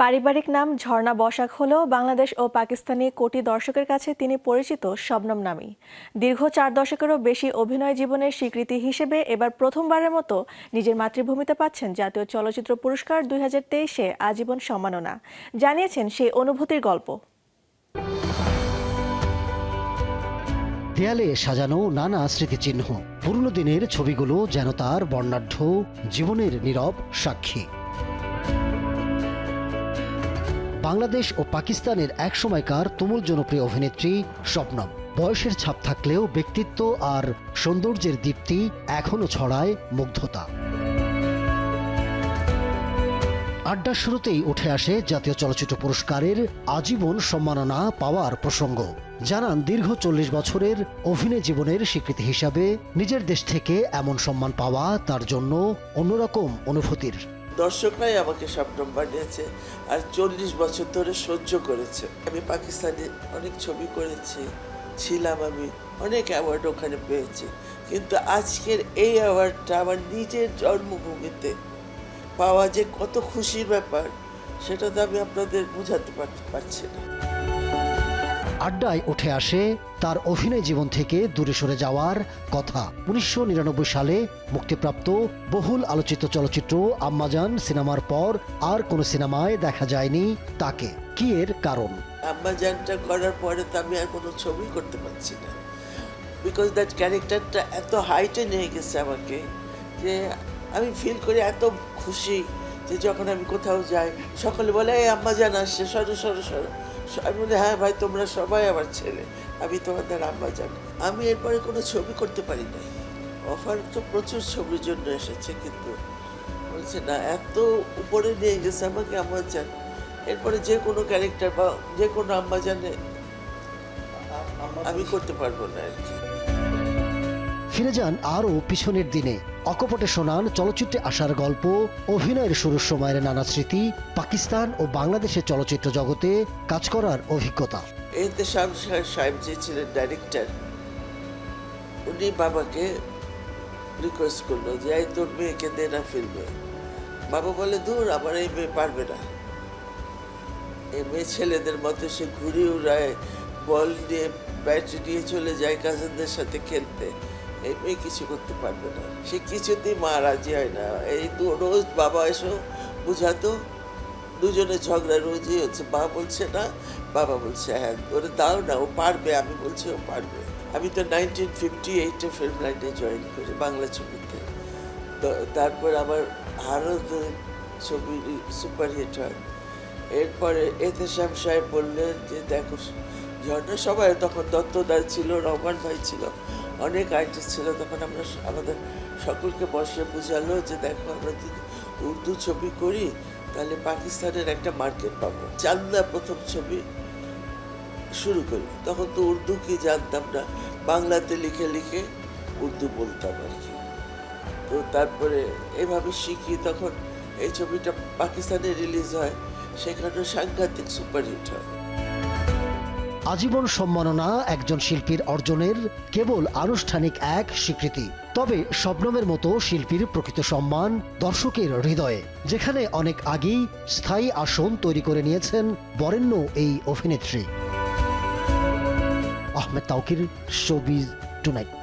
পারিবারিক নাম ঝর্ণা বসাক হলেও বাংলাদেশ ও পাকিস্তানি কোটি দর্শকের কাছে তিনি পরিচিত শবনম নামেই। দীর্ঘ 4 দশকেরও বেশি অভিনয় জীবনের স্বীকৃতি হিসেবে এবার প্রথমবারের মতো নিজের মাতৃভূমিতে পাচ্ছেন জাতীয় চলচ্চিত্র পুরস্কার 2023-এ আজীবন সম্মাননা। জানিয়েছেন সেই অনুভূতির গল্প। দেয়ালে সাজানো নানা স্মৃতিচিহ্ন, পুরনো দিনের ছবিগুলো যেন তার বর্ণাঢ্য জীবনের নীরব সাক্ষী। বাংলাদেশ ও পাকিস্তানের একসময়কার তুমুল জনপ্রিয় অভিনেত্রী শবনম। বয়সের ছাপ থাকলেও ব্যক্তিত্ব আর সৌন্দর্যের দীপ্তি এখনো ছড়ায় মুগ্ধতা। আড্ডার শুরুতেই উঠে আসে জাতীয় চলচ্চিত্র পুরস্কারের আজীবন সম্মাননা পাওয়ার প্রসঙ্গ। জানান দীর্ঘ 40 বছরের অভিনয় জীবনের স্বীকৃতি হিসাবে নিজের দেশ থেকে এমন সম্মান পাওয়া তার জন্য অন্যরকম অনুভূতির। দর্শকরাই আমাকে শবনম বানিয়েছে আর 40 বছর ধরে সহ্য করেছে। আমি পাকিস্তানে অনেক ছবি করেছি, ছিলাম, আমি অনেক অ্যাওয়ার্ড ওখানে পেয়েছি, কিন্তু আজকের এই অ্যাওয়ার্ডটা আমার নিজের জন্মভূমিতে পাওয়া যে কত খুশির ব্যাপার, সেটা তো আমি আপনাদের বোঝাতে পারছি না। আড্ডায় উঠে আসে তার অভিনয় জীবন থেকে দূরে সরে যাওয়ার কথা। 1999 সালে মুক্তিপ্রাপ্ত বহুল আলোচিত চলচ্চিত্র আম্মাজান সিনেমার পর আর কোনো সিনেমায় দেখা যায়নি তাকে। কি এর কারণ? আম্মাজানটা করার পরে তো আমি আর কোনো ছবি করতে পারছি না, বিকজ দ্যাট ক্যারেক্টারটা এত হাইটে নিয়ে গেছে আমাকে যে আমি ফিল করি এত খুশি যে যখন আমি কোথাও যাই সকলে বলে এই আম্মাজান আসছে, সরো সরো সরো। আমি বলি হ্যাঁ ভাই, তোমরা সবাই আমার ছেলে, আমি তোমাদের আম্মাজান। আমি এরপরে কোনো ছবি করতে পারি নাই। অফার তো প্রচুর ছবির জন্য এসেছে, কিন্তু বলছে না, এত উপরে নিয়ে গেছে আমাকে আম্মাজান। এরপরে যে কোনো ক্যারেক্টার বা যে কোনো আম্মাজানে আমি করতে পারবো না আর কি। ফিরে যান আরও পিছনের দিনে। অকপটে শোনান চলচ্চিত্রে আসার গল্প, অভিনয়ের শুরুর সময়ের নানা স্মৃতি, পাকিস্তান ও বাংলাদেশের চলচ্চিত্র জগতে কাজ করার অভিজ্ঞতা। এহতেশাম সাহেব যে ছিলেন ডাইরেক্টর, উনি বাবাকে রিকোয়েস্ট করলো যে এই তোর মেয়েকে দে না ফিল্মে। বাবা বলে দূর, আমার এই মেয়ে পারবে না, এই মেয়ে ছেলেদের মতো সে ঘুড়ি উড়ায়, বল নিয়ে ব্যাটারি নিয়ে চলে যায় কাজিনদের সাথে খেলতে, এই মেয়ে কিছু করতে পারবে না। সে কিছুতেই মা রাজি হয় না। এই রোজ বাবা এসো বুঝাতো, দুজনে ঝগড়া রোজই হচ্ছে। মা বলছে না, বাবা বলছে হ্যাঁ, ওরে দাও না, ও পারবে। আমি বলছি ও পারবে। আমি তো 1958-এ ফিল্ম লাইনে জয়েন করি বাংলা ছবিতে। তো তারপর আমার আরও ছবি সুপারহিট হয়। এরপরে এহতেশাম সাহেব বললেন যে দেখো ঝর্ণা, সবাই তখন দত্তদার ছিল, রহমান ভাই ছিল, অনেক আর্টিস্ট ছিল, তখন আমরা আমাদের সকলকে বসে বুঝালো যে দেখো আমরা যদি উর্দু ছবি করি তাহলে পাকিস্তানের একটা মার্কেট পাবো। চান্দা প্রথম ছবি শুরু করি, তখন তো উর্দু কি জানতাম না, বাংলাতে লিখে লিখে উর্দু বলতাম আর কি। তো তারপরে এভাবে শিখি, তখন এই ছবিটা পাকিস্তানে রিলিজ হয়, সেখানে সাংঘাতিক সুপারহিট হয়। আজীবন সম্মাননা একজন শিল্পীর অর্জনের কেবল আনুষ্ঠানিক এক স্বীকৃতি, তবে শবনমের মতো শিল্পীর প্রকৃত সম্মান দর্শকের হৃদয়ে, যেখানে অনেক আগেই স্থায়ী আসন তৈরি করে নিয়েছেন বরেণ্য এই অভিনেত্রী। Ahmed Tauquir, showbiz tonight.